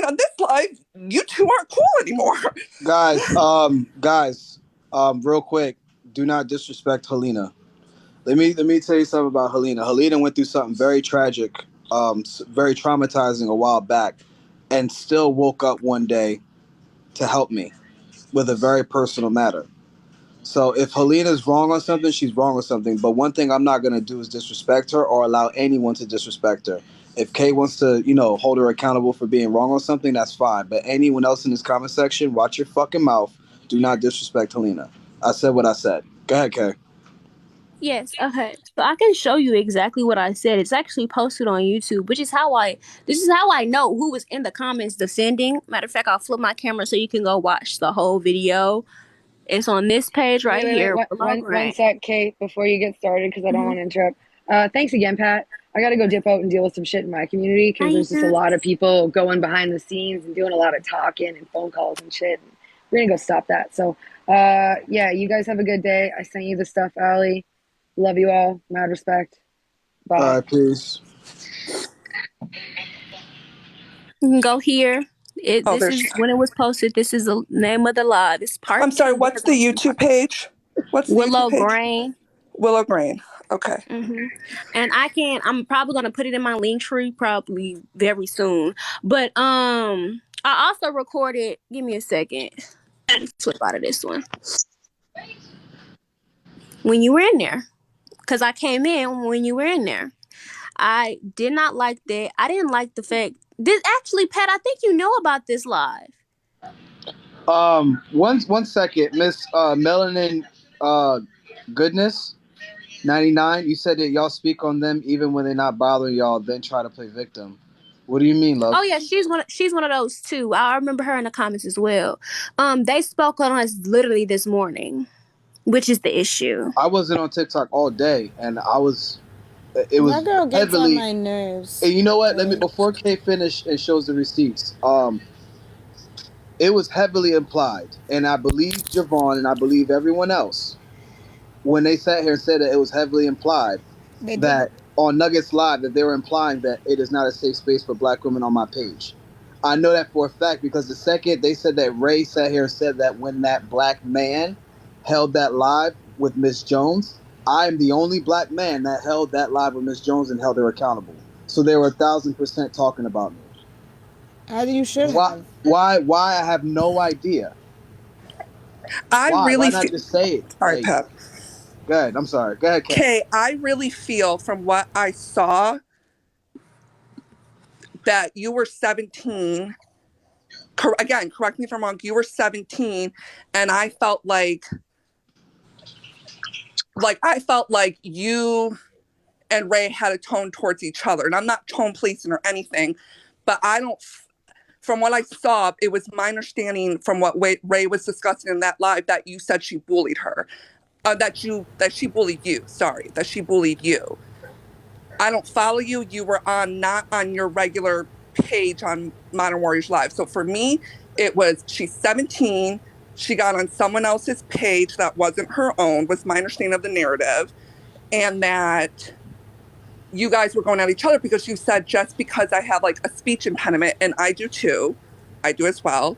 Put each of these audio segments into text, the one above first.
on this live, you two aren't cool anymore. Guys, real quick, do not disrespect Helena. Let me tell you something about Helena. Helena went through something very tragic, very traumatizing a while back, and still woke up one day to help me with a very personal matter. So if Helena's wrong on something, she's wrong on something. But one thing I'm not gonna do is disrespect her or allow anyone to disrespect her. If Kay wants to, hold her accountable for being wrong on something, that's fine. But anyone else in this comment section, watch your fucking mouth. Do not disrespect Helena. I said what I said. Go ahead, Kay. Yes, okay. So I can show you exactly what I said. It's actually posted on YouTube, which is how this is how I know who was in the comments defending. Matter of fact, I'll flip my camera so you can go watch the whole video. It's on this page right Wait. here. One sec, Kate, before you get started, because I don't want to interrupt. Thanks again, Pat. I got to go dip out and deal with some shit in my community because there's just a lot of people going behind the scenes and doing a lot of talking and phone calls and shit. And we're going to go stop that. So, yeah, you guys have a good day. I sent you the stuff, Allie. Love you all. Mad respect. Bye. All right, peace. You can go here. This is when it was posted. This is the name of the live. It's part. I'm sorry. What's the YouTube page? What's the Willow YouTube page? Grain. Willow Grain. Okay. And I'm probably gonna put it in my link tree probably very soon. But I also recorded. Give me a second. Let me flip out of this one. When you were in there, because I came in when you were in there. I did not like that. I didn't like the fact. This actually, Pat, I think you know about this live. One second, Miss Melanin, goodness, 99. You said that y'all speak on them even when they're not bothering y'all, then try to play victim. What do you mean, love? Oh yeah, she's one of those too. I remember her in the comments as well. They spoke on us literally this morning, which is the issue. I wasn't on TikTok all day, and it was that girl gets heavily on my nerves. And you know what? Let me before Kay finish and shows the receipts. It was heavily implied, and I believe Javon and I believe everyone else when they sat here and said that it was heavily implied that on Nuggets Live that they were implying that it is not a safe space for black women on my page. I know that for a fact because the second they said that Ray sat here and said that when that black man held that live with Miss Jones, I am the only black man that held that live with Miss Jones and held her accountable. So they were 1,000% talking about me. As you should have. Why? I have no idea. Why not just say it? Sorry, Pat. Go ahead. I'm sorry. Go ahead, Kay. Okay, I really feel from what I saw that you were 17. Again, correct me if I'm wrong. You were 17, and I felt like you and Ray had a tone towards each other. And I'm not tone policing or anything, but I don't. From what I saw, it was my understanding from what Ray was discussing in that live that you said she bullied her, that she bullied you. Sorry, that she bullied you. I don't follow you. You were not on your regular page on Modern Warriors Live. So for me, it was she's 17. She got on someone else's page that wasn't her own, was my understanding of the narrative. And that you guys were going at each other because you said just because I have like a speech impediment, and I do too, I do as well,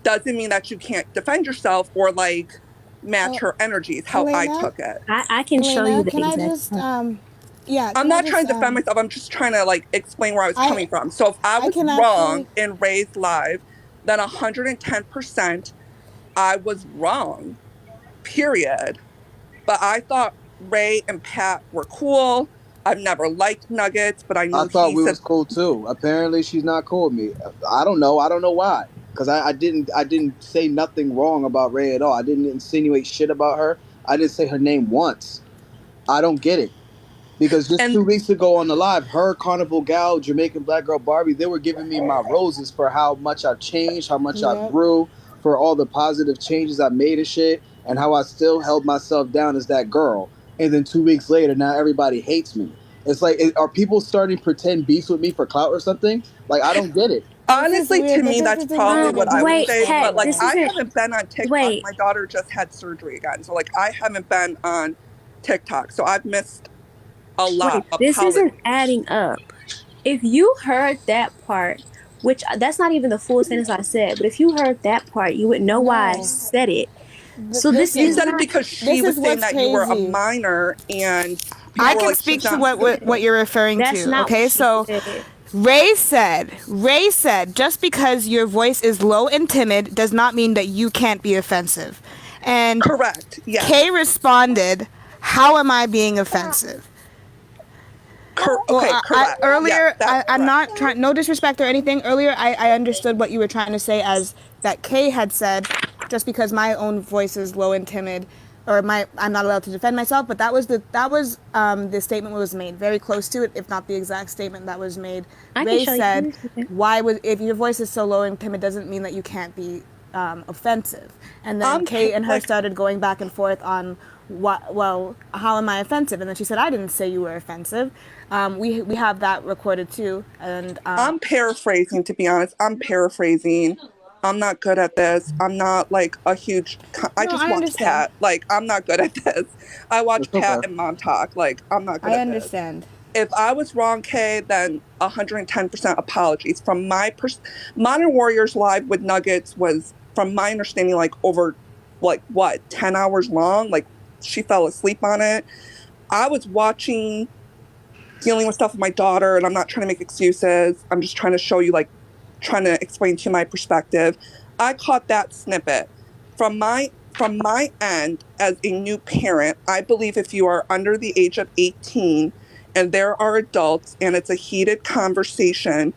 doesn't mean that you can't defend yourself or like match her energy is how Helena? I took it. I can show you the Can I exact just yeah, I'm not trying to defend myself. I'm just trying to like explain where I was coming from. So if I was wrong in Ray's live, then 110% I was wrong. Period. But I thought Ray and Pat were cool. I've never liked Nuggets, but I know I thought we was cool too. Apparently, she's not cool with me. I don't know. I don't know why. Because I didn't say nothing wrong about Ray at all. I didn't insinuate shit about her. I didn't say her name once. I don't get it. Because just 2 weeks ago on the live, her Carnival Gal, Jamaican Black Girl Barbie, they were giving me my roses for how much I've changed, how much I grew, for all the positive changes I made and shit, and how I still held myself down as that girl. And then 2 weeks later, now everybody hates me. It's like, are people starting to pretend beefs with me for clout or something? Like, I don't get it. Honestly, to me, that's probably what I would say. But like, I haven't been on TikTok. My daughter just had surgery again, so like, I haven't been on TikTok, so I've missed a lot. This isn't adding up. If you heard that part which that's not even the full sentence I said. But if you heard that part, you would know why I said it. So this You is said it not. because she was saying that you were a minor, and people I were can like, speak she's to not what you're referring That's to. not Okay, what she so said. Ray said, just because your voice is low and timid does not mean that you can't be offensive. And correct. Yes. Kay responded, "How am I being offensive?" Okay, correct. Earlier, Yeah, I'm not trying, no disrespect or anything. Earlier, I understood what you were trying to say as that Kay had said, just because my own voice is low and timid, or I'm not allowed to defend myself. But that was the statement was made very close to it, if not the exact statement that was made. Ray said, if your voice is so low and timid doesn't mean that you can't be offensive. And then Kay and her started going back and forth on how am I offensive? And then she said, I didn't say you were offensive. We have that recorded too. And I'm paraphrasing, to be honest. I'm paraphrasing. I'm not good at this. I'm not like a huge. I just watch Pat. Like, I'm not good at this. I watch Pat and Mom talk. Like, I'm not good at this. I understand. If I was wrong, Kay, then 110% apologies. From my Modern Warriors Live with Nuggets was, from my understanding, like over, 10 hours long. Like, she fell asleep on it. I was dealing with stuff with my daughter, and I'm not trying to make excuses. I'm just trying to show you, trying to explain to you my perspective. I caught that snippet. From my end, as a new parent, I believe if you are under the age of 18 and there are adults and it's a heated conversation,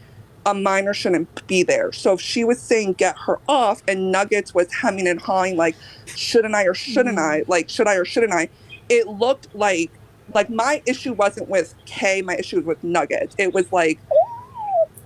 a minor shouldn't be there. So if she was saying get her off and Nuggets was hemming and hawing like, shouldn't I or shouldn't I? Like, should I or shouldn't I? It looked like my issue wasn't with Kay, my issue was with Nuggets. It was like,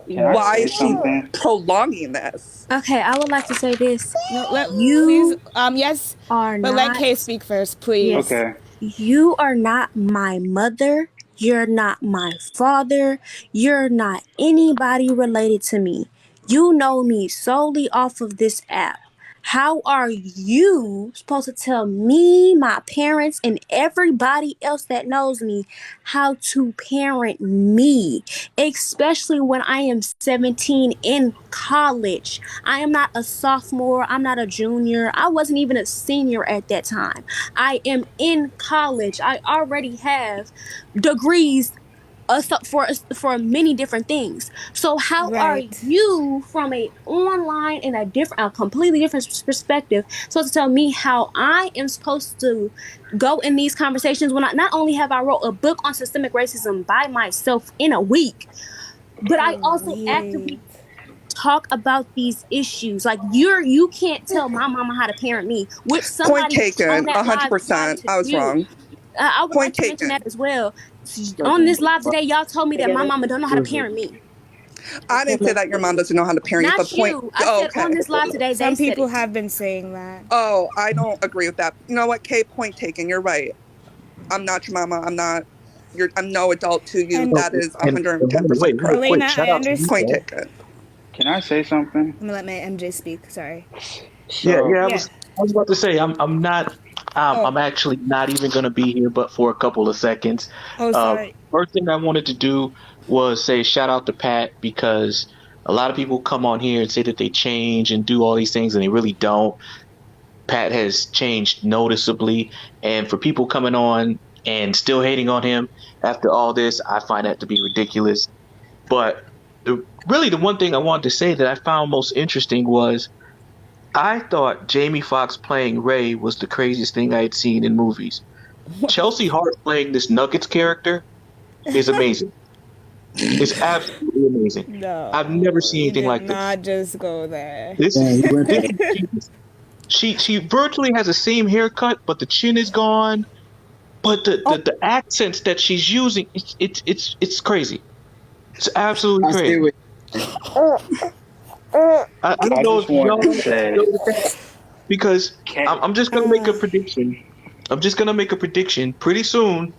why is she prolonging this? Okay, I would like to say this. Yes, are but not, let Kay speak first, please. Yes, okay. You are not my mother. You're not my father. You're not anybody related to me. You know me solely off of this app. How are you supposed to tell me, my parents, and everybody else that knows me how to parent me? Especially when I am 17 in college. I am not a sophomore. I'm not a junior. I wasn't even a senior at that time. I am in college. I already have degrees for many different things. So how are you, from a online and a completely different perspective, supposed to tell me how I am supposed to go in these conversations when not only have I wrote a book on systemic racism by myself in a week, but I also actively talk about these issues. Like, you can't tell my mama how to parent me, which somebody point taken, on that 100%. I was wrong. I would like to mention that as well. On this live today, y'all told me that my mama don't know how to parent me. I didn't say that your mom doesn't know how to parent you, but I said on this live today, some people have been saying that. Oh, I don't agree with that. You know what, Kay? Point taken. You're right. I'm not your mama. I'm no adult to you. That is 110% correct. Elena, I understand. Point taken. Can I say something? I'm gonna let my MJ speak. Sorry. I was about to say I'm not. I'm actually not even going to be here, but for a couple of seconds. Oh, sorry. First thing I wanted to do was say shout out to Pat, because a lot of people come on here and say that they change and do all these things, and they really don't. Pat has changed noticeably, and for people coming on and still hating on him after all this, I find that to be ridiculous. But really the one thing I wanted to say that I found most interesting was I thought Jamie Foxx playing Ray was the craziest thing I had seen in movies. Chelsea Hart playing this Nuggets character is amazing. It's absolutely amazing. No, I've never seen anything like this. Not just go there. This is she virtually has the same haircut, but the chin is gone. But the accents that she's using, it's crazy. It's absolutely crazy. I don't know if y'all because I'm just gonna make a prediction. Pretty soon,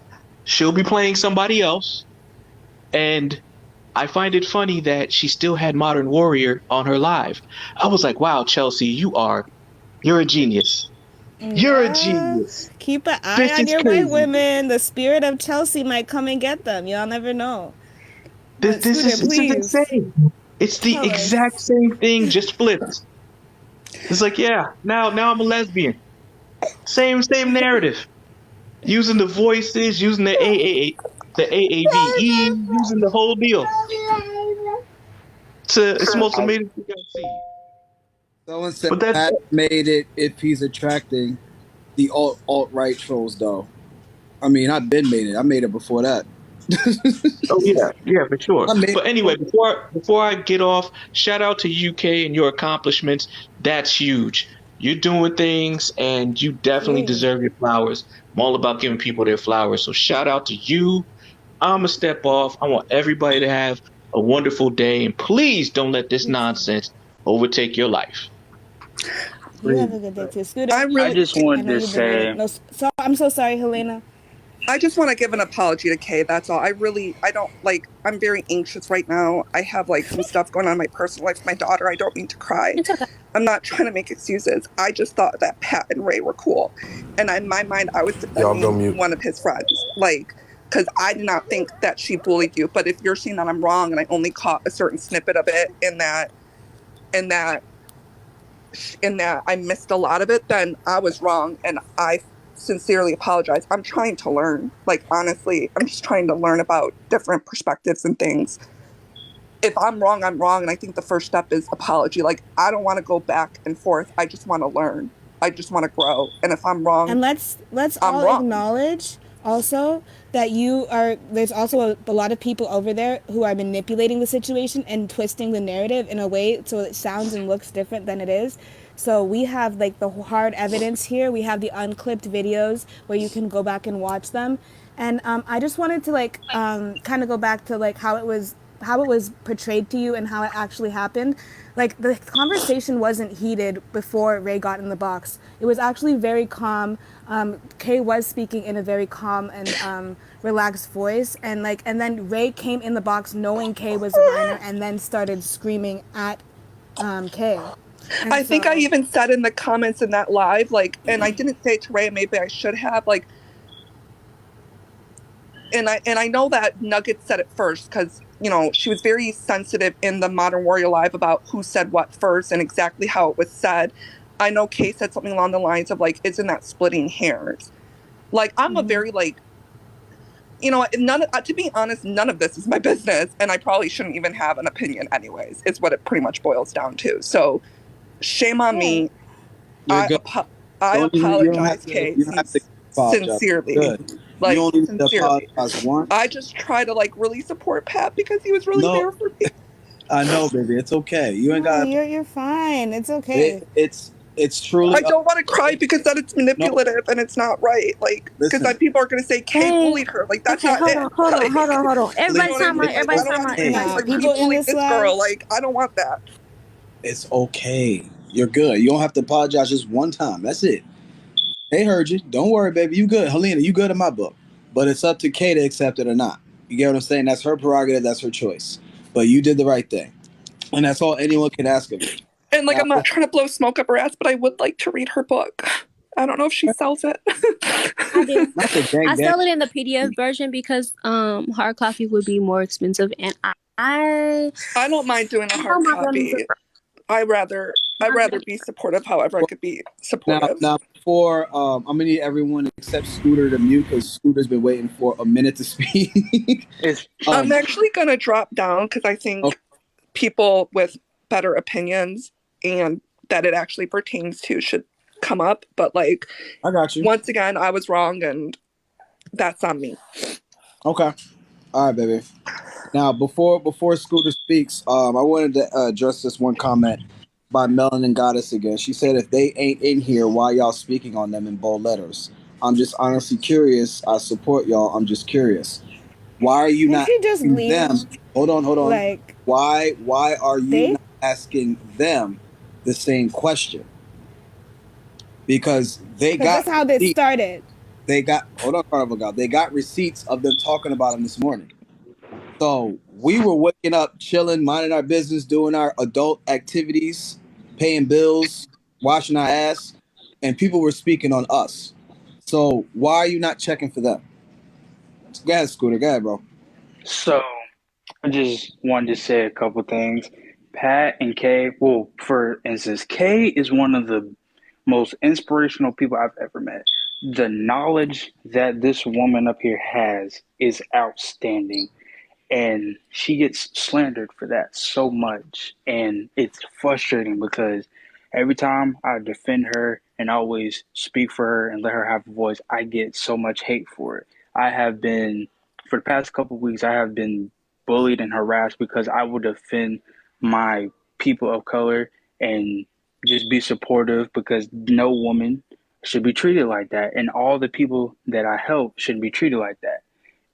she'll be playing somebody else, and I find it funny that she still had Modern Warrior on her live. I was like, "Wow, Chelsea, you're a genius. You're a genius." Keep an eye on your white women. The spirit of Chelsea might come and get them. Y'all never know. This is insane. It's the Tell exact us. same thing, just flipped. It's like, yeah, now I'm a lesbian. Same narrative. Using the voices, using the AAVE, using the whole deal. It's the most I amazing thing I've seen. Someone said But that Pat made it if he's attracting the alt right trolls though. I mean, I've been made it. I made it before that. Oh yeah, for sure. I made it But anyway, before I get off, shout out to UK and your accomplishments. That's huge. You're doing things, and you definitely You. deserve your flowers. I'm all about giving people their flowers. So shout out to you. I'm gonna step off. I want everybody to have a wonderful day, and please don't let this You too. nonsense overtake your life. You have please. a good day too, I Scooter. I really, just I wanted know to you've been waiting. say, No, so I'm so sorry, Helena. I just want to give an apology to Kay. That's all. I don't like, I'm very anxious right now. I have like some stuff going on in my personal life with my daughter. I don't mean to cry. It's okay. I'm not trying to make excuses. I just thought that Pat and Ray were cool. And in my mind, I was Y'all go defending mute. one of his friends. Like, because I did not think that she bullied you. But if you're saying that I'm wrong and I only caught a certain snippet of it in that I missed a lot of it, then I was wrong and I sincerely apologize. I'm trying to learn. Like, honestly, I'm just trying to learn about different perspectives and things. If I'm wrong, I'm wrong. And I think the first step is apology. Like, I don't want to go back and forth. I just want to learn. I just want to grow. And if I'm wrong, And let's I'm all wrong. acknowledge also that there's also a lot of people over there who are manipulating the situation and twisting the narrative in a way so it sounds and looks different than it is. So we have like the hard evidence here. We have the unclipped videos where you can go back and watch them. And I just wanted to like kind of go back to like how it was portrayed to you and how it actually happened. Like the conversation wasn't heated before Ray got in the box. It was actually very calm. Kay was speaking in a very calm and relaxed voice, and then Ray came in the box knowing Kay was a minor, and then started screaming at Kay. And I think I so even said in the comments in that live, like, and I didn't say it to Ray, maybe I should have, like, and I know that Nugget said it first because, you know, she was very sensitive in the Modern Warrior Live about who said what first and exactly how it was said. I know Kay said something along the lines of like, isn't that splitting hairs? Like, I'm a very like, you know, to be honest, none of this is my business, and I probably shouldn't even have an opinion anyways, is what it pretty much boils down to. So shame on yeah, me. You're I good. apo- I You don't have apologize, to. Kate, You don't have to apologize. sincerely. Good. You Like, only need to sincerely. apologize I once. just try to like really support Pat because he was really No, there for me. I know, baby. It's okay. You ain't no, got. you're fine. It's okay. It's truly I don't want to cry because then it's no. manipulative and it's not right. Like, because Listen. then people are going to say Kate Hey, bullied her. Like, that's okay, not hold it. on, hold on, Like, hold on, hold on. you know Everybody's what I time mean? out. Like, Everybody's I don't time want out. to Everybody's be Nah, like time he out. people in bullied this this live. girl. Like, I don't want that. It's okay. You're good. You don't have to apologize just one time. That's it. They heard you. Don't worry, baby. You good. Helena, you good in my book. But it's up to Kay to accept it or not. You get what I'm saying? That's her prerogative. That's her choice. But you did the right thing. And that's all anyone can ask of you. And like, Now, I'm not trying to blow smoke up her ass, but I would like to read her book. I don't know if she sells it. I do. not the gang I gang. sell it in the PDF version because hard copy would be more expensive, and I I don't mind doing a hard know my feelings. copy. I'd rather be supportive. However, I could be supportive. Now, before I'm gonna need everyone except Scooter to mute because Scooter's been waiting for a minute to speak. it's I'm actually gonna drop down because I think Okay. people with better opinions and that it actually pertains to should come up. But like, I got you. once again, I was wrong, and that's on me. Okay. All right, baby. Now, before Scooter speaks, I wanted to address this one comment by Melanin Goddess again. She said, "If they ain't in here, why y'all speaking on them in bold letters?" I'm just honestly curious. I support y'all. I'm just curious. Why are you Can not she just asking leave? them? Hold on. Like Why are you they not asking them the same question? Because they got that's how this receipts. started. They got hold on, Carnival God. They got receipts of them talking about him this morning. So we were waking up, chilling, minding our business, doing our adult activities, paying bills, washing our ass, and people were speaking on us. So why are you not checking for them? Go ahead, Scooter. Go ahead, bro. so I just wanted to say a couple things. Pat and Kay, well, for instance, Kay is one of the most inspirational people I've ever met. The knowledge that this woman up here has is outstanding. And she gets slandered for that so much. And it's frustrating because every time I defend her and always speak for her and let her have a voice, I get so much hate for it. I have been, for the past couple of weeks, I have been bullied and harassed because I would defend my people of color and just be supportive because no woman should be treated like that. And all the people that I help shouldn't be treated like that.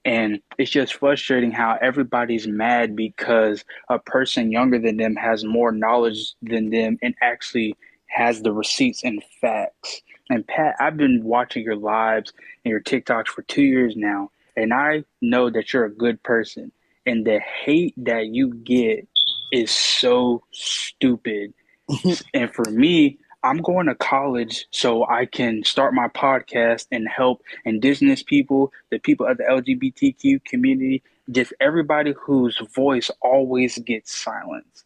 And it's just frustrating how everybody's mad because a person younger than them has more knowledge than them and actually has the receipts and facts. And Pat, I've been watching your lives and your TikToks for 2 years now, and I know that you're a good person. And the hate that you get is so stupid. And for me, I'm going to college so I can start my podcast and help indigenous people, the people of the LGBTQ community, just everybody whose voice always gets silenced.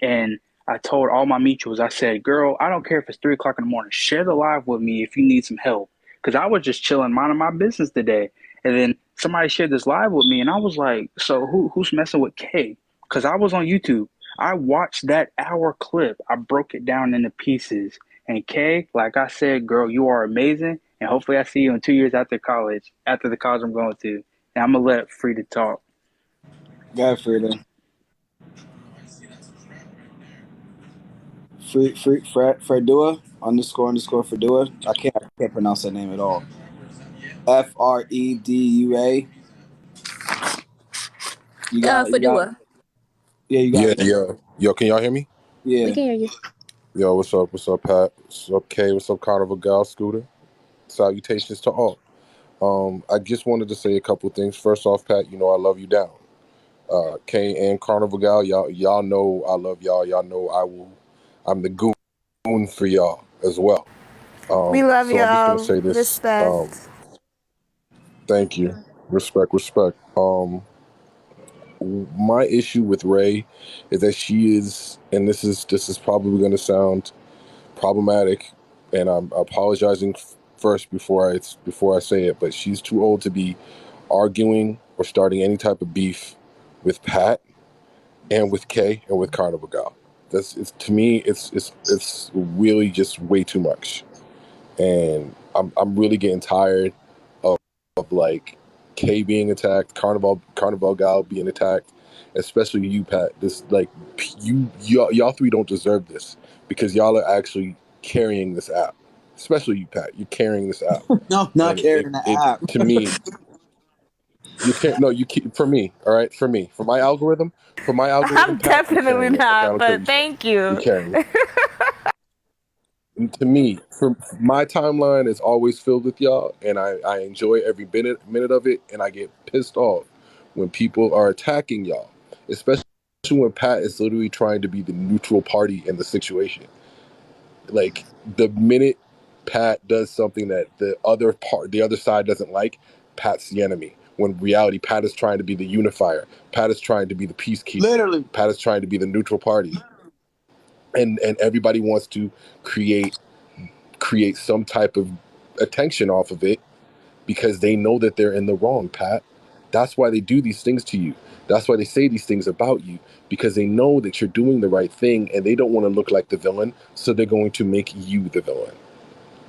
And I told all my mutuals, I said, girl, I don't care if it's 3 o'clock in the morning. Share the live with me if you need some help. Because I was just chilling, minding my business today. And then somebody shared this live with me, and I was like, so who's messing with Kay? Because I was on YouTube. I watched that hour clip. I broke it down into pieces. And Kay, like I said, girl, you are amazing. And hopefully I see you in 2 years after college, after the college I'm going to. And I'm going to let Frida talk. Go ahead, Frida. Fredua Fredua. I can't pronounce that name at all. Fredua. You got Fadua. Yeah, you got Yo, can y'all hear me? Yeah. We can hear you. Yo, what's up? What's up, Pat? What's up, Kay? What's up, Carnival Gal Scooter? Salutations to all. I just wanted to say a couple things. First off, Pat, you know I love you down. Kay and Carnival Gal, y'all know I love y'all. Y'all know I'm the goon for y'all as well. We love so y'all. I'm just gonna say this. Respect. Thank you. Respect. My issue with Ray is that she is, and this is probably going to sound problematic, and I'm apologizing first before I say it, but she's too old to be arguing or starting any type of beef with Pat and with Kay and with Carnival Gal. To me, it's really just way too much, and I'm really getting tired of like Kay being attacked, Carnival Gal being attacked, especially you, Pat. This like y'all three don't deserve this because y'all are actually carrying this app. Especially you, Pat. You're carrying this app. No, not carrying the app. To me, you can't. No, you keep for me. All right, for me, for my algorithm. I'm Pat, definitely not, but thank you. You're carrying it. And to me, for my timeline is always filled with y'all, and I enjoy every minute of it, and I get pissed off when people are attacking y'all, especially when Pat is literally trying to be the neutral party in the situation. Like the minute Pat does something that the other side doesn't like, Pat's the enemy. When in reality, Pat is trying to be the unifier. Pat is trying to be the peacekeeper. Literally, Pat is trying to be the neutral party. And everybody wants to create some type of attention off of it because they know that they're in the wrong, Pat. That's why they do these things to you. That's why they say these things about you, because they know that you're doing the right thing and they don't want to look like the villain, so they're going to make you the villain.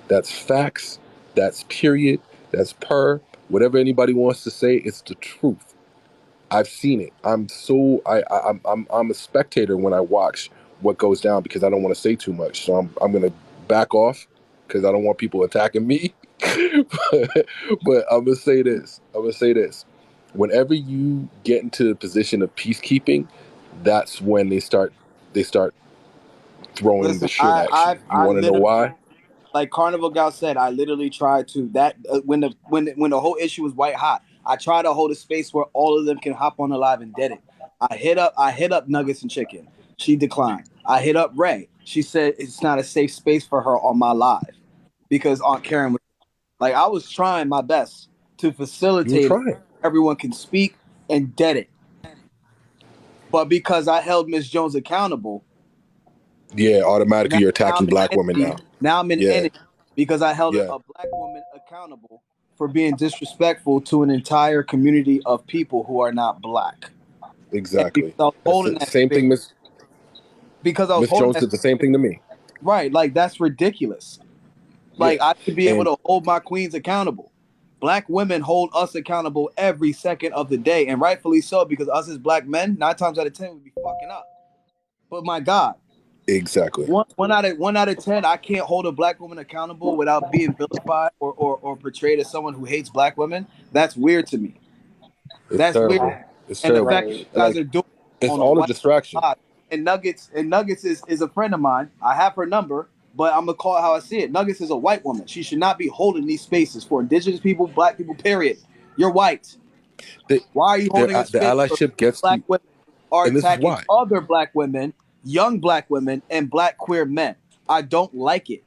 That's facts. That's period. That's per. Whatever anybody wants to say, it's the truth. I've seen it. I'm a spectator when I watch what goes down because I don't want to say too much. So I'm gonna back off because I don't want people attacking me. but I'm gonna say this. Whenever you get into the position of peacekeeping, that's when they start throwing the shit at you. You want to know why? Like Carnival Gal said, I literally tried to when the whole issue was white hot. I tried to hold a space where all of them can hop on the live and did it. I hit up Nuggets and Chicken. She declined. I hit up Ray. She said it's not a safe space for her on my live because Aunt Karen was like, I was trying my best to facilitate everyone can speak and did it. But because I held Miss Jones accountable, Yeah, automatically you're now attacking I'm in black women enemy. now. Now I'm in Yeah, enemy because I held yeah, a black woman accountable for being disrespectful to an entire community of people who are not black. And because exactly. I was That's holding the that same space, thing. because I was Miss holding Jones that did the same thing to me. right, like that's ridiculous. Yeah, Like I should be able and to hold my queens accountable. Black women hold us accountable every second of the day, and rightfully so, because us as black men, 9 times out of 10, would be fucking up. But my God, exactly. one out of 10, I can't hold a black woman accountable without being vilified or portrayed as someone who hates black women. That's weird to me. It's That's weird. terrible. It's And the terrible. fact that Right. you And guys like, are doing it it's on a all a white distraction. live. And Nuggets is a friend of mine. I have her number, but I'm gonna call it how I see it. Nuggets is a white woman. She should not be holding these spaces for indigenous people, black people, period. You're white. They, Why are you holding a the space where allyship gets black to, women are and this is attacking why. other black women, young black women, and black queer men? I don't like it.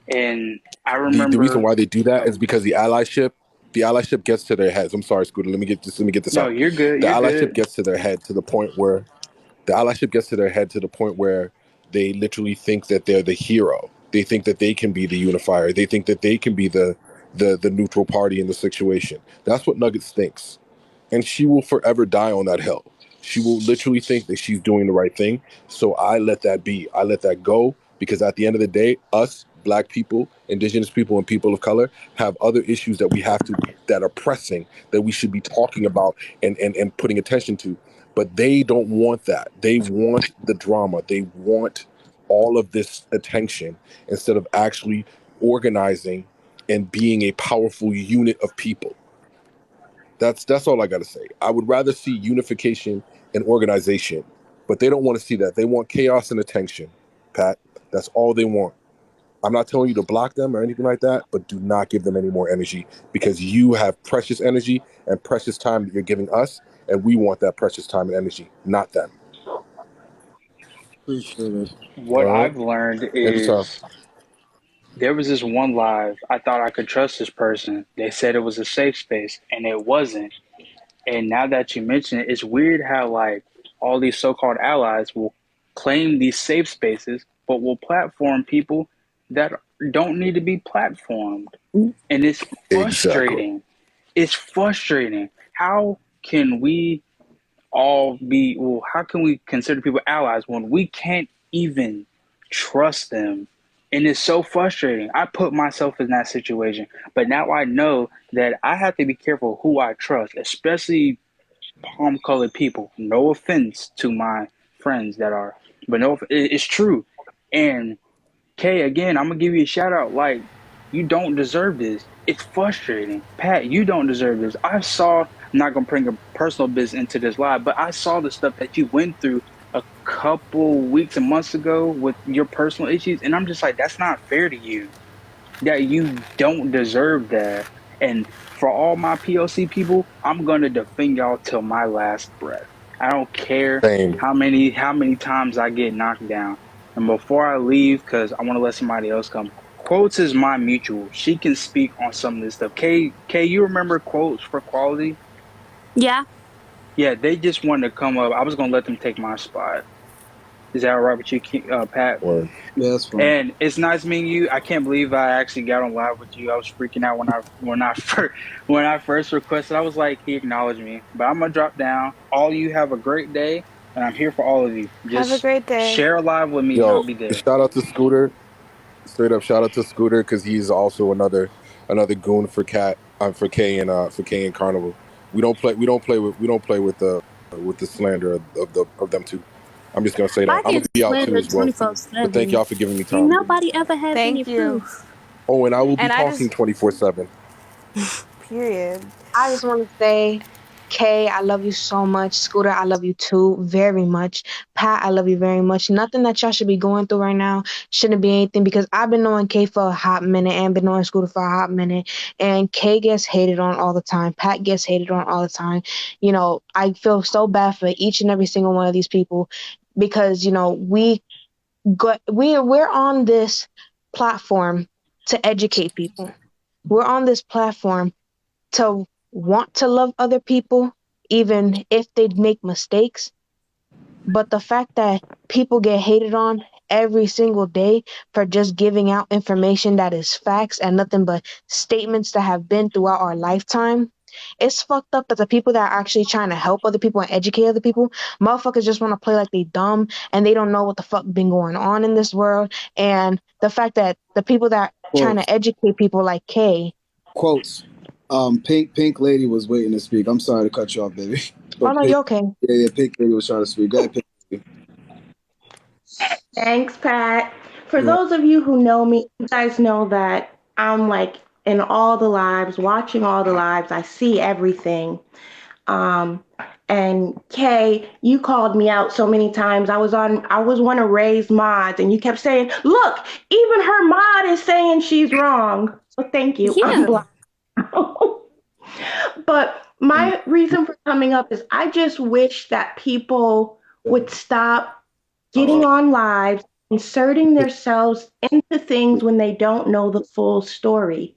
And I The reason remember. why they do that is Oh because the allyship ggets to their heads. I'm sorry, Scooter. Let me get this no, out. you're good. The You're allyship good. gets to their head to the point where they literally think that they're the hero. They think that they can be the unifier. They think that they can be the neutral party in the situation. That's what Nuggets thinks, and she will forever die on that hill. She will literally think that she's doing the right thing. So I let that be. I let that go because at the end of the day, us black people, indigenous people, and people of color have other issues that are pressing that we should be talking about and putting attention to. But they don't want that. They want the drama. They want all of this attention instead of actually organizing and being a powerful unit of people. That's all I got to say. I would rather see unification and organization, but they don't want to see that. They want chaos and attention, Pat. That's all they want. I'm not telling you to block them or anything like that, but do not give them any more energy because you have precious energy and precious time that you're giving us, and we want that precious time and energy, not them. Appreciate it. What All right. I've learned Anytime. is there was this one live. I thought I could trust this person. They said it was a safe space, and it wasn't. And now that you mention it, it's weird how like all these so-called allies will claim these safe spaces, but will platform people that don't need to be platformed. And it's Exactly. frustrating. It's frustrating. How can we how can we consider people allies when we can't even trust them? And it's so frustrating. I put myself in that situation, but now I know that I have to be careful who I trust, especially palm colored people. No offense to my friends that are, but no, it's true. And Kay, again, I'm gonna give you a shout out. Like, you don't deserve this. It's frustrating. Pat, you don't deserve this. I'm not gonna bring a personal business into this live, but I saw the stuff that you went through a couple weeks and months ago with your personal issues, and I'm just like, that's not fair to you. That you don't deserve that. And for all my POC people, I'm gonna defend y'all till my last breath. I don't care Same. how many times I get knocked down. And before I leave, because I want to let somebody else come, Quotes is my mutual. She can speak on some of this stuff. Kay, you remember Quotes for Quality? Yeah. Yeah, they just wanted to come up. I was gonna let them take my spot. Is that all right with you, Pat? Word. Yeah, that's fine. And it's nice meeting you. I can't believe I actually got on live with you. I was freaking out when I first requested. I was like, he acknowledged me. But I'm gonna drop down. All you have a great day, and I'm here for all of you. Have a Just great day. share a live with me, and I'll Yo, be there. shout out to Scooter. Straight up shout out to Scooter because he's also another goon for for K and Carnival. We don't play with the slander of them two. I'm just gonna say that. I I'm gonna get be out too slandered as well. But thank 24/7. y'all for giving me And time. nobody ever have any Thank you. proof. Oh, and I will be And I talking just 24/7. period. I just want to say, Kay, I love you so much. Scooter, I love you too, very much. Pat, I love you very much. Nothing that y'all should be going through right now shouldn't be anything because I've been knowing Kay for a hot minute and been knowing Scooter for a hot minute. And Kay gets hated on all the time. Pat gets hated on all the time. You know, I feel so bad for each and every single one of these people because, you know, we're on this platform to educate people. We're on this platform to want to love other people, even if they make mistakes. But the fact that people get hated on every single day for just giving out information that is facts and nothing but statements that have been throughout our lifetime, it's fucked up that the people that are actually trying to help other people and educate other people, motherfuckers just want to play like they dumb and they don't know what the fuck been going on in this world. And the fact that the people that are trying Quotes. to educate people like Kay. Quotes. Pink Lady was waiting to speak. I'm sorry to cut you off, baby. Oh But no, you're okay. yeah, Pink Lady was trying to speak. Go ahead, Pink Lady. Thanks, Pat. For You're those of you who know me, you guys know that I'm like in all the lives, watching all the lives. I see everything. Um, and Kay, you called me out so many times. I was one of Ray's mods, and you kept saying, "Look, even her mod is saying she's wrong." So thank you. I'm Yeah. blocked. But my reason for coming up is I just wish that people would stop getting on lives, inserting themselves into things when they don't know the full story.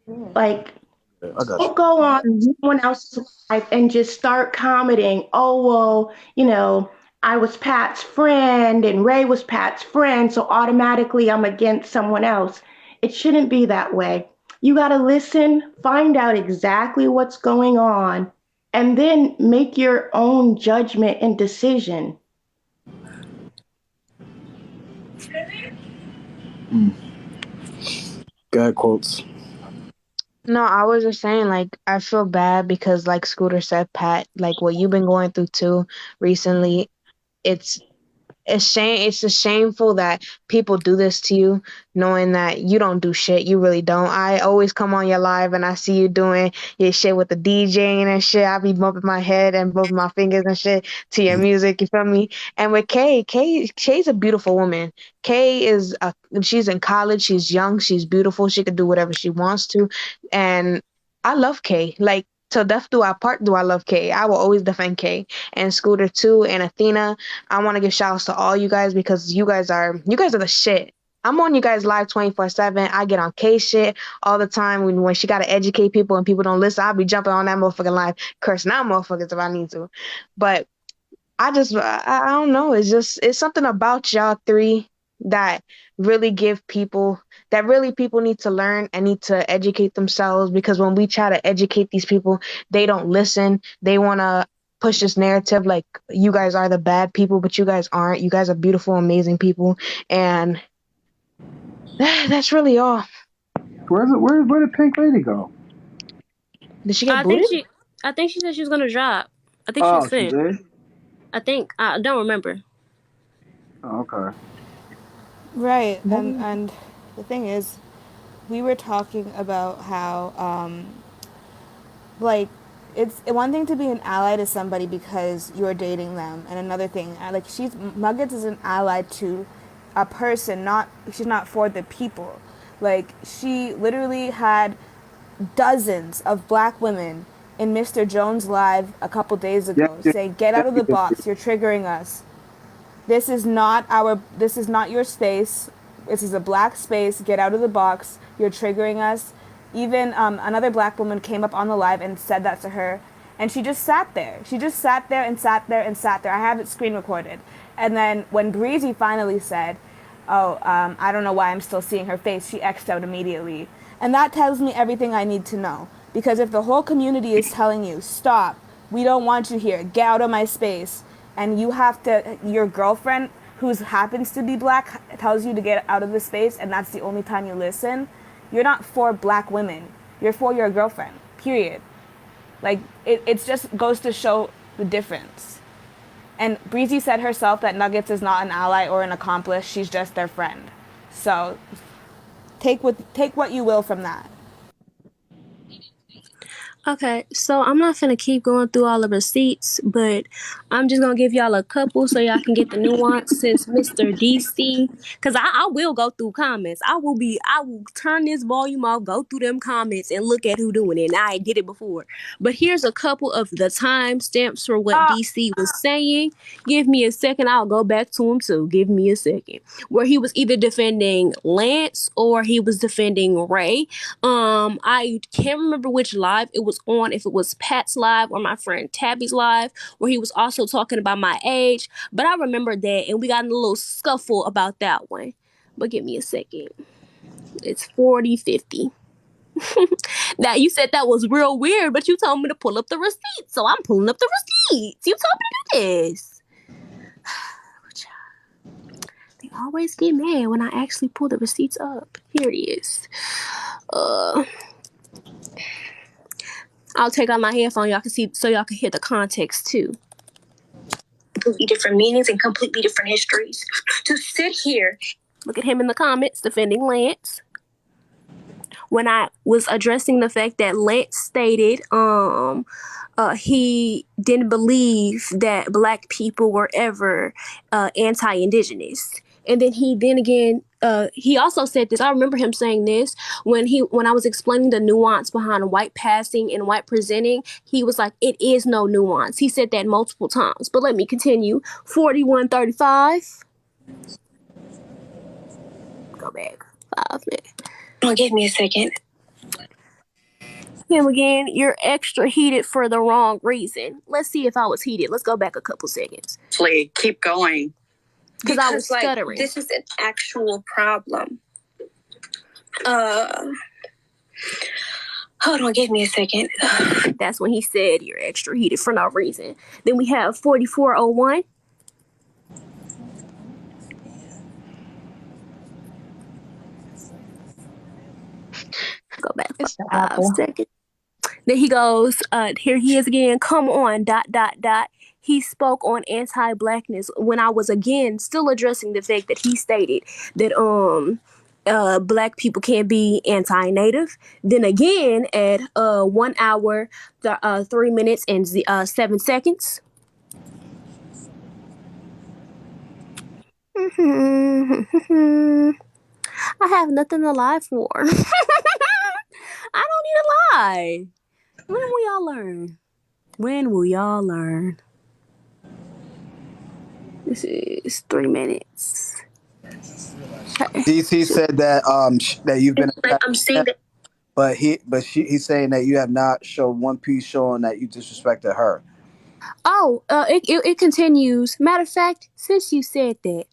Like, I got you. don't go on Mhm. someone else's life and just start commenting, oh, well, I was Pat's friend and Ray was Pat's friend, so automatically I'm against someone else. It shouldn't be that way. You got to listen, find out exactly what's going on, and then make your own judgment and decision. Go ahead, Quotes. No, I was just saying, like, I feel bad because, like Scooter said, Pat, like what you've been going through too recently, it's it's just shameful that people do this to you knowing that you don't do shit. You really don't. I always come on your live and I see you doing your shit with the DJing and shit. I be bumping my head and bumping my fingers and shit to your music, you feel me? And with Kay's a beautiful woman. Kay is she's in college, she's young, she's beautiful, she can do whatever she wants to. And I love Kay. Like, till death do our part, do I love Kay. I will always defend Kay and Scooter too and Athena. I want to give shout outs to all you guys because you guys are the shit. I'm on you guys live 24/7. I get on K shit all the time when she gotta educate people and people don't listen. I'll be jumping on that motherfucking live, cursing out motherfuckers if I need to. But I don't know. It's something about y'all three that really people need to learn and need to educate themselves, because when we try to educate these people, they don't listen. They wanna push this narrative like you guys are the bad people, but you guys aren't. You guys are beautiful, amazing people, and that's really all. Where did Pink Lady go? Did she get I think booted? she I think she said she was gonna drop. I think she Oh, was she finished. did. I don't remember. Oh, okay. Right, and the thing is, we were talking about how like it's one thing to be an ally to somebody because you're dating them, and another thing, like she's Nuggets is an ally to a person, not she's not for the people. Like she literally had dozens of black women in Mr. Jones live a couple days Yeah, ago yeah, saying, "Get yeah, out of the yeah, yeah. box. You're triggering us. This is not your space. This is a black space. Get out of the box. You're triggering us." Even another black woman came up on the live and said that to her, and she just sat there. She just sat there and sat there and sat there. I have it screen recorded. And then when Breezy finally said, "Oh, I don't know why I'm still seeing her face," she X'd out immediately. And that tells me everything I need to know. Because if the whole community is telling you, "Stop, we don't want you here, get out of my space," and you have to, your girlfriend who happens to be black tells you to get out of the space, and that's the only time you listen, you're not for black women. You're for your girlfriend, period. Like, it just goes to show the difference. And Breezy said herself that Nuggets is not an ally or an accomplice. She's just their friend. So take what you will from that. Okay, so I'm not finna keep going through all the receipts, but I'm just gonna give y'all a couple so y'all can get the nuance since Mr. DC. Cause I will go through comments. I will turn this volume off, go through them comments, and look at who doing it. And I did it before. But here's a couple of the timestamps for what DC was saying. Give me a second, I'll go back to him too. Give me a second. Where he was either defending Lance or he was defending Ray. I can't remember which live it was was on, if it was Pat's live or my friend Tabby's live, where he was also talking about my age. But I remember that, and we got in a little scuffle about that one. But give me a second. It's 40:50. Now, you said that was real weird, but you told me to pull up the receipt, so I'm pulling up the receipts. You told me to do this. They always get mad when I actually pull the receipts up. Here it is. I'll take out my headphone, y'all can see, so y'all can hear the context too. Completely different meanings and completely different histories. To sit here, look at him in the comments defending Lance. When I was addressing the fact that Lance stated he didn't believe that Black people were ever anti-indigenous. And then he also said this. I remember him saying this when I was explaining the nuance behind white passing and white presenting. He was like, it is no nuance. He said that multiple times. But let me continue. 41:35. Go back 5 minutes. Oh, give me a second. Him again, you're extra heated for the wrong reason. Let's see if I was heated. Let's go back a couple seconds. Please keep going. Because I was stuttering. This is an actual problem. Hold on, give me a second. That's when he said you're extra heated for no reason. Then we have 44:01. Go back 5 seconds. Then he goes, here he is again. Come on, ... He spoke on anti-Blackness when I was again still addressing the fact that he stated that Black people can't be anti-Native. Then again at 1 hour, 3 minutes and 7 seconds. I have nothing to lie for. I don't need to lie. When will y'all learn? When will y'all learn? This is 3 minutes. DC said that that you've been I'm saying that. But he's saying that you have not shown one piece showing that you disrespected her. Oh, it continues. Matter of fact, since you said that,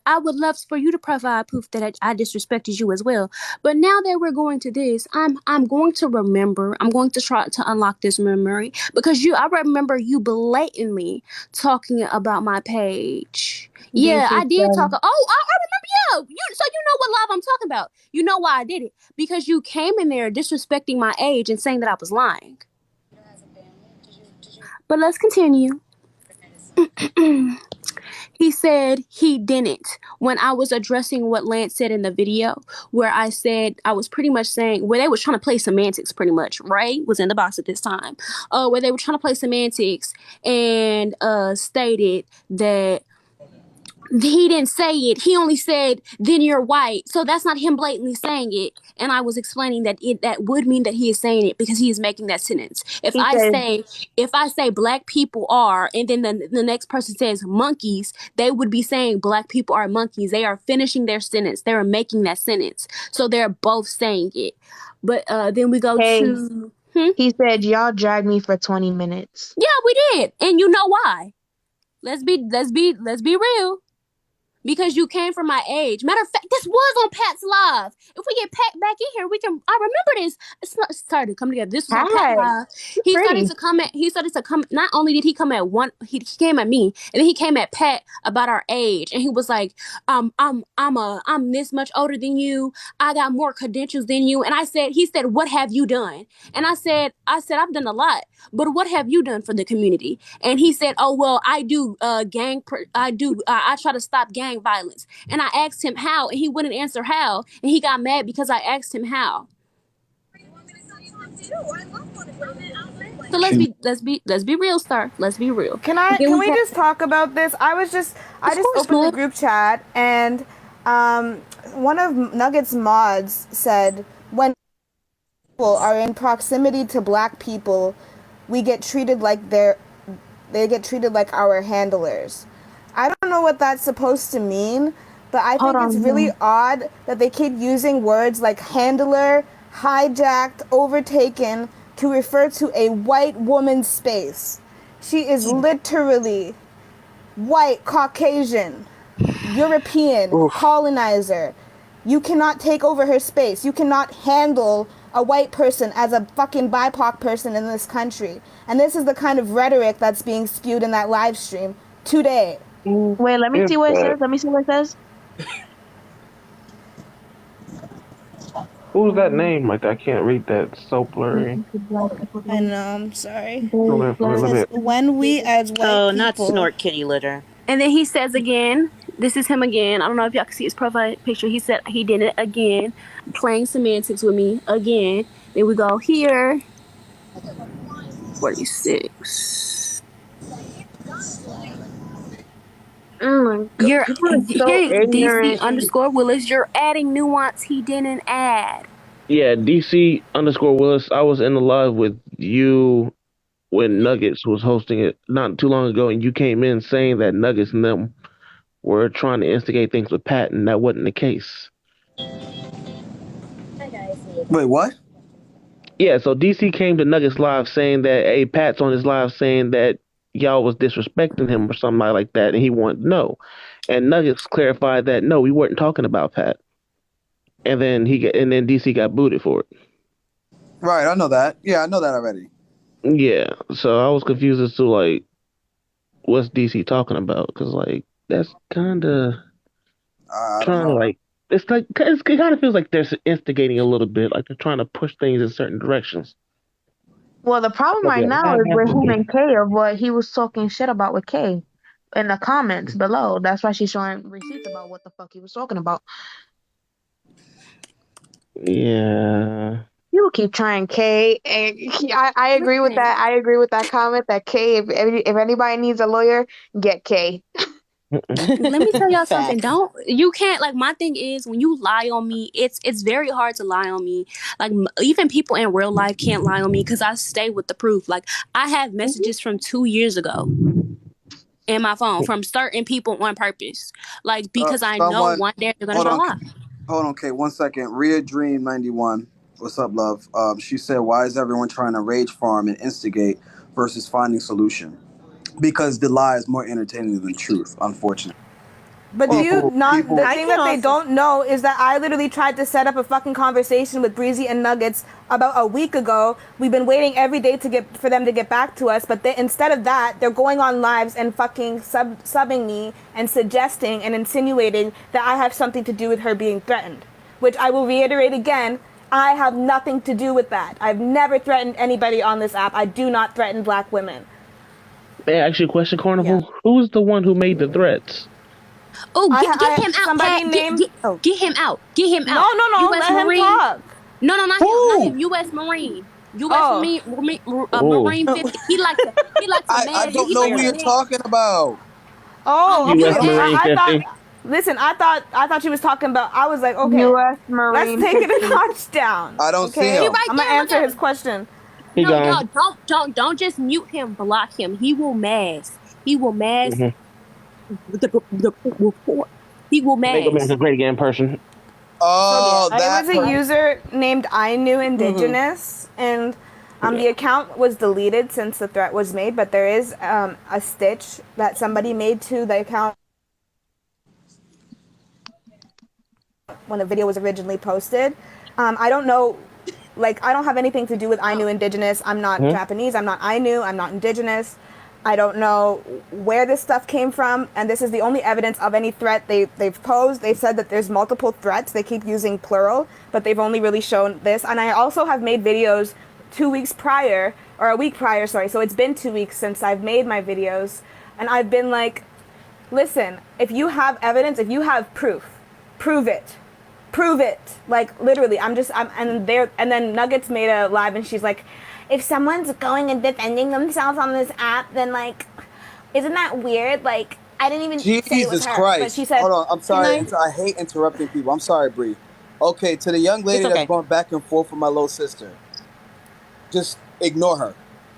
I would love for you to provide proof that I disrespected you as well. But now that we're going to this, I'm going to remember. I'm going to try to unlock this memory because I remember you blatantly talking about my page. Yeah, I did talk. Oh, I remember you. So you know what live I'm talking about. You know why I did it? Because you came in there disrespecting my age and saying that I was lying. But let's continue. He said he didn't. When I was addressing what Lance said in the video, where I said, I was pretty much saying, where they were trying to play semantics pretty much. Ray was in the box at this time. Where they were trying to play semantics and stated that he didn't say it. He only said, then you're white. So that's not him blatantly saying it. And I was explaining that that would mean that he is saying it because he is making that sentence. If I say Black people are, and then the next person says monkeys, they would be saying Black people are monkeys. They are finishing their sentence. They are making that sentence. So they're both saying it. But then we go to... He said, y'all dragged me for 20 minutes. Yeah, we did. And you know why? Let's be real. Because you came from my age. Matter of fact, this was on Pat's Live. If we get Pat back in here, I remember this. It's started to come together. This was on Pat's Live. He started to come. Not only did he come at he came at me, and then he came at Pat about our age, and he was like, I'm this much older than you. I got more credentials than you. And he said, what have you done? And I said, I've done a lot, but what have you done for the community? And he said, oh well, I do I try to stop gang violence. And I asked him how, and he wouldn't answer how, and he got mad because I asked him how. So let's be real, Star. Let's be real. Can we just talk about this? I just opened the group chat, and one of Nugget's mods said when people are in proximity to Black people, they get treated like our handlers. I don't know what that's supposed to mean, but I think it's really odd that they keep using words like handler, hijacked, overtaken to refer to a white woman's space. She is literally white, Caucasian, European, colonizer. You cannot take over her space. You cannot handle a white person as a fucking BIPOC person in this country. And this is the kind of rhetoric that's being spewed in that live stream today. Wait, let me see what it says. Let me see what it says. Who's that name? Like, I can't read that. It's so blurry. I know, I'm sorry. It says, when we as white people... not snort kitty litter. And then he says again, this is him again. I don't know if y'all can see his profile picture. He said he did it again, playing semantics with me again. Then we go here. 46. Oh my God. You're so DC underscore Willis. You're adding nuance he didn't add. Yeah, DC underscore Willis. I was in the live with you when Nuggets was hosting it not too long ago, and you came in saying that Nuggets and them were trying to instigate things with Pat, and that wasn't the case. Wait, what? Yeah, so DC came to Nuggets live saying that, hey, Pat's on his live saying that y'all was disrespecting him or something like that, and he wanted to know. And Nuggets clarified that no, we weren't talking about Pat. And then DC got booted for it. Right, I know that. Yeah, I know that already. Yeah, so I was confused as to like what's DC talking about, because like that's kind of trying to like it kind of feels like they're instigating a little bit, like they're trying to push things in certain directions. Well, the problem right now is with him and Kay of what he was talking shit about with Kay in the comments below. That's why she's showing receipts about what the fuck he was talking about. Yeah. You keep trying, Kay. And I agree with that. I agree with that comment that Kay, if anybody needs a lawyer, get Kay. Let me tell y'all something. You can't, like, my thing is when you lie on me, it's very hard to lie on me. Like, even people in real life can't lie on me because I stay with the proof. Like, I have messages from 2 years ago in my phone from certain people on purpose. Like, because I know one day they're gonna show up. Hold on, Kay, 1 second. Rhea Dream 91. What's up, love? She said, why is everyone trying to rage farm and instigate versus finding solution? Because the lie is more entertaining than truth, unfortunately. But the thing that they don't know is that I literally tried to set up a fucking conversation with Breezy and Nuggets about a week ago. We've been waiting every day for them to get back to us, but instead of that, they're going on lives and fucking subbing me and suggesting and insinuating that I have something to do with her being threatened. Which I will reiterate again, I have nothing to do with that. I've never threatened anybody on this app. I do not threaten black women. May I ask you a question, Carnival? Yeah. Who's the one who made the threats? Oh, get him out, Pat. Get him out. Get him out. No. US let Marine. him talk. No, not him. U.S. Marine. Marine 50. He likes to I don't know who you're talking about. Oh, U.S. Marine 50. I thought she was talking about. I was like, okay, U.S. Marine. let's take it a notch down. I don't see him. I'm gonna answer his question. No, don't just mute him, block him. He will mask. He will mask the report. He will mask. Make America great again person. Oh, that was a user named I Knew Indigenous, and the account was deleted since the threat was made. But there is a stitch that somebody made to the account when the video was originally posted. I don't know. Like, I don't have anything to do with I Knew Indigenous. I'm not Japanese. I'm not Ainu. I'm not Indigenous. I don't know where this stuff came from. And this is the only evidence of any threat they've posed. They've said that there's multiple threats. They keep using plural, but they've only really shown this. And I also have made videos 2 weeks prior, or a week prior, sorry. So it's been 2 weeks since I've made my videos. And I've been like, listen, if you have evidence, if you have proof, prove it. Prove it. Like, literally, and then Nuggets made a live and she's like, if someone's going and defending themselves on this app, then, like, isn't that weird? Like, I didn't even say it was her. Christ. But she said, hold on, I'm sorry. I hate interrupting people. I'm sorry, Bree. Okay, to the young lady that's going back and forth with my little sister, just ignore her.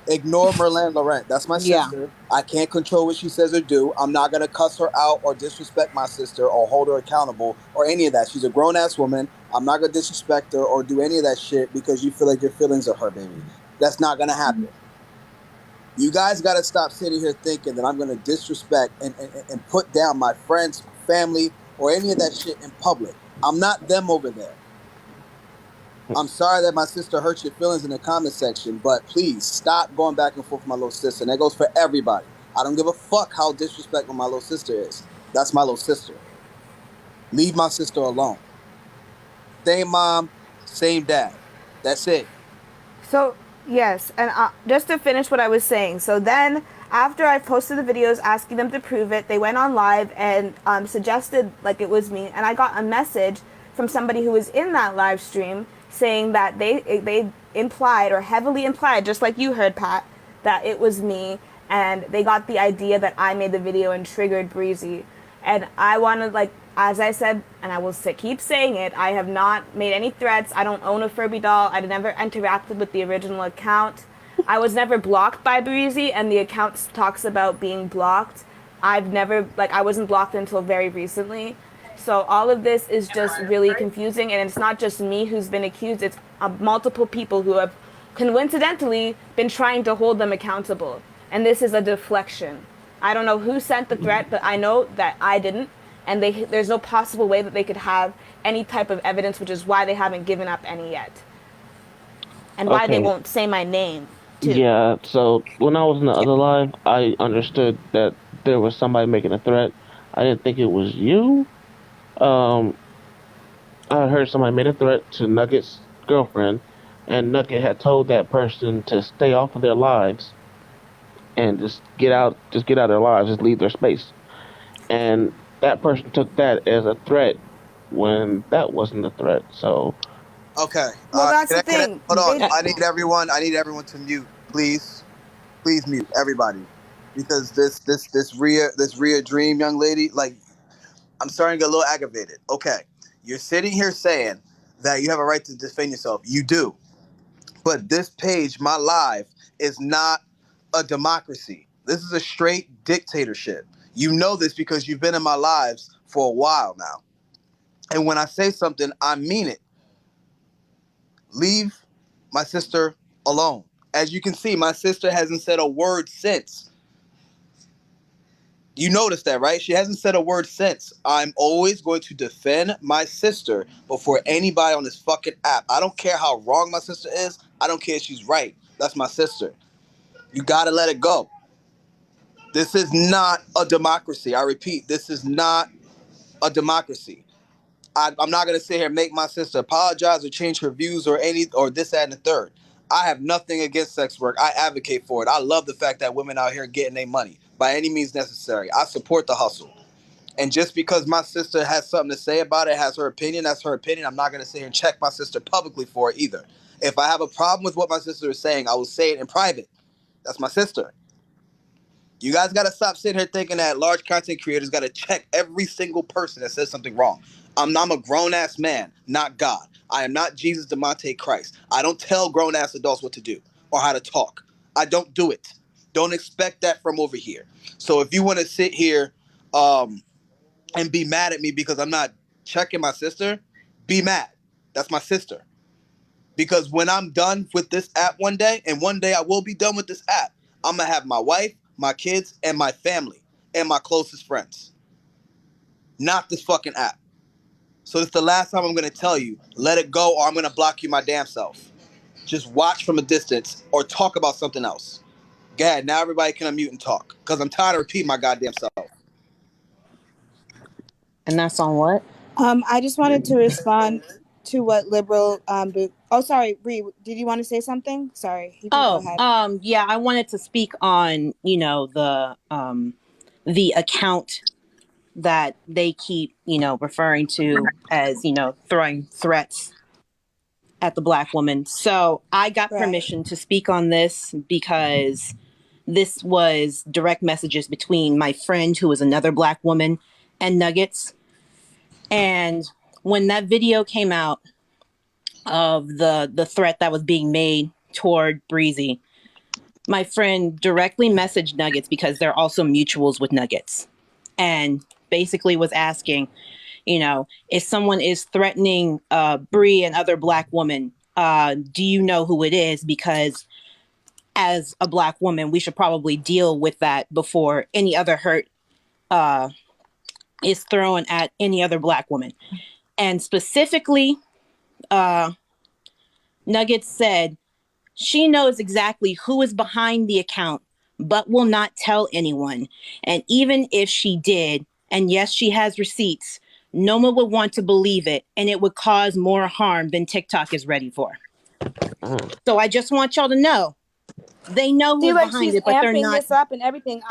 Ignore Merlane Laurent. That's my sister. I can't control what she says or do. I'm not going to cuss her out or disrespect my sister or hold her accountable or any of that. She's a grown-ass woman. I'm not going to disrespect her or do any of that shit because you feel like your feelings are her, baby. That's not gonna happen. You guys got to stop sitting here thinking that I'm going to disrespect and put down my friends, my family, or any of that shit in public. I'm not them over there. I'm sorry that my sister hurt your feelings in the comment section, but please stop going back and forth with my little sister. And that goes for everybody. I don't give a fuck how disrespectful my little sister is. That's my little sister. Leave my sister alone. Same mom, same dad. That's it. So, yes, and just to finish what I was saying, so then after I posted the videos asking them to prove it, they went on live and suggested like it was me, and I got a message from somebody who was in that live stream saying that they implied, or heavily implied, just like you heard, Pat, that it was me, and they got the idea that I made the video and triggered Breezy. And I wanted, like, as I said, and I will keep saying it, I have not made any threats. I don't own a Furby doll. I never interacted with the original account. I was never blocked by Breezy, and the account talks about being blocked. I've never, like, I wasn't blocked until very recently. So all of this is just really confusing, and it's not just me who's been accused. It's multiple people who have coincidentally been trying to hold them accountable. And this is a deflection. I don't know who sent the threat, but I know that I didn't. And there's no possible way that they could have any type of evidence, which is why they haven't given up any yet. And why they won't say my name, too. Yeah, so when I was in the other live, I understood that there was somebody making a threat. I didn't think it was you. I heard somebody made a threat to Nugget's girlfriend, and Nugget had told that person to stay off of their lives and just get out of their lives, just leave their space. And that person took that as a threat when that wasn't a threat. So okay. Well, that's the thing. Hold on. I need everyone to mute, please. Please mute everybody, because this Rhea Dream young lady, like, I'm starting to get a little aggravated. Okay, you're sitting here saying that you have a right to defend yourself. You do, but this page, my live, is not a democracy. This is a straight dictatorship. You know this because you've been in my lives for a while now. And when I say something, I mean it. Leave my sister alone. As you can see, my sister hasn't said a word since. You noticed that, right? She hasn't said a word since. I'm always going to defend my sister before anybody on this fucking app. I don't care how wrong my sister is. I don't care if she's right. That's my sister. You gotta let it go. This is not a democracy. I repeat, this is not a democracy. I'm not gonna sit here and make my sister apologize or change her views or this, that, and the third. I have nothing against sex work. I advocate for it. I love the fact that women out here getting their money by any means necessary. I support the hustle. And just because my sister has something to say about it, has her opinion, that's her opinion. I'm not gonna sit here and check my sister publicly for it either. If I have a problem with what my sister is saying, I will say it in private. That's my sister. You guys got to stop sitting here thinking that large content creators got to check every single person that says something wrong. I'm a grown-ass man, not God. I am not Jesus DeMonte Christ. I don't tell grown-ass adults what to do or how to talk. I don't do it. Don't expect that from over here. So if you want to sit here and be mad at me because I'm not checking my sister, be mad. That's my sister. Because when I'm done with this app one day, and one day I will be done with this app, I'm going to have my wife, my kids, and my family, and my closest friends. Not this fucking app. So it's the last time I'm going to tell you, let it go or I'm going to block you my damn self. Just watch from a distance or talk about something else. Go ahead, now everybody can unmute and talk. Because I'm tired of repeating my goddamn self. And that's on what? I just wanted to respond to what liberal sorry, Bree, did you want to say something? Sorry, you can go ahead. Yeah, I wanted to speak on, the account that they keep, referring to as, throwing threats at the Black woman. So I got permission to speak on this because this was direct messages between my friend, who is another Black woman, and Nuggets. And when that video came out of the threat that was being made toward Breezy, my friend directly messaged Nuggets, because they're also mutuals with Nuggets, and basically was asking, if someone is threatening Bree and other Black women, do you know who it is? Because as a Black woman, we should probably deal with that before any other hurt is thrown at any other Black woman. And specifically, Nuggets said she knows exactly who is behind the account, but will not tell anyone. And even if she did, and yes, she has receipts, no one would want to believe it, and it would cause more harm than TikTok is ready for. So I just want y'all to know, they know who's behind it, but they're not. This up and everything.